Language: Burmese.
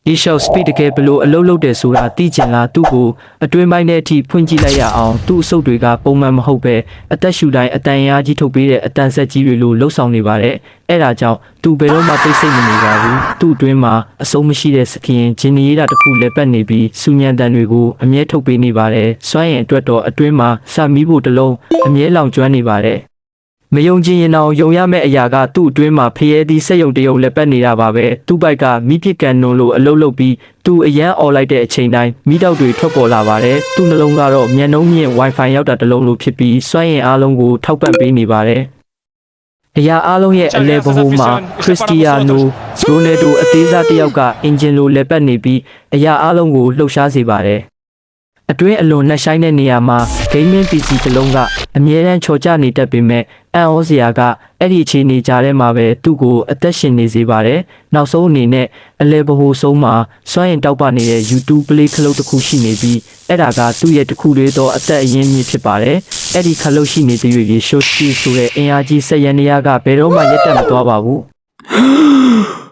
ဒီရှော့စပီတကယ်ဘလို့အလုပ်လုပ်တယ်ဆိုတာသိချင်လားသူ့ကိုအတွင်းပိုင်းထဲအထိဖွင့်ကြည့်လိုက်ရအောင်သူ့အဆုပ်တွေကပုံမှန်မဟုတ်ပဲအသက်ရှူတိုင်းအတန်အင်အားကြီးထုတ်ပေးတဲ့အတန်ဆက်ကြီးတွေလိုလှုပ်ဆောင်နေပါတယ်အဲ့ဒါကြောင့်သူဘယ်တော့မှသိစိတ်မနေပါဘူးသူ့အတွင်းမှာအဆုံးမရှိတဲ့စကင်ဂျင်းနီးတာတစ်ခုလည်းပတ်နေပြီးစူညံတန်တွေကိုအမြဲထုတ်ပေးနေပါတယ်စွမ်းရင်အတွက်တော့အတွင်းမှာစမီးဖို့တစ်လုံးအမြဲလောင်ကျွမ်းနေပါတယ်မယုံကြည်ရင်တော့ယုံရမယ့်အရာကသူ့အတွင်းမှာဖျဲသီးစက်ယုံတယုံလက်ပတ်နေတာပါပဲသူ့ဘက်ကမိဖြစ်ကန်နုံလိုအလုတ်လုတ်ပြီးသူအရန်អော်လိုက်တဲ့အချိန်တိုင်းမိတောက်တွေထွက်ပေါ်လာပါတယ်သူ့နှလုံးကတော့မျက်နှုံးမြင့် Wi-Fi ရောက်တာတစ်လုံးလိုဖြစ်ပြီးစွမ်းရင်အားလုံးကိုထောက်ပံ့ပေးနေပါတယ်အရာအားလုံးရဲ့အလဲဘဟုမှာခရစ္စတီယာနိုရိုနယ်ဒိုအသေးစားတစ်ယောက်ကအင်ဂျင်လိုလက်ပတ်နေပြီးအရာအားလုံးကိုလှုပ်ရှားစေပါတယ်အတွင်းအလွန်နှက်ဆိုင်တဲ့နေရာမှာ gaming PC တစ်လုံးကအမြဲတမ်းချော်ကျနေတတ်ပေမဲ့အန်ဩစရာကအဲ့ဒီအခြေအနေကြားထဲမှာပဲသူ့ကိုအသက်ရှင်နေစေပါတယ်။နောက်ဆုံးအနေနဲ့အလဲဘဟုဆုံးမှာစွမ်းရင်တောက်ပနေတဲ့ YouTube Play ခလုတ်တစ်ခုရှိနေပြီးအဲ့ဒါကသူ့ရဲ့တစ်ခုလေးသောအသက်အရင်းမြစ်ဖြစ်ပါတယ်။အဲ့ဒီခလုတ်ရှိနေတဲ့ရွေ short speed ဆိုတဲ့အင်အားကြီးစက်ရန်နေရာကဘယ်တော့မှရက်တက်မသွားပါဘူး။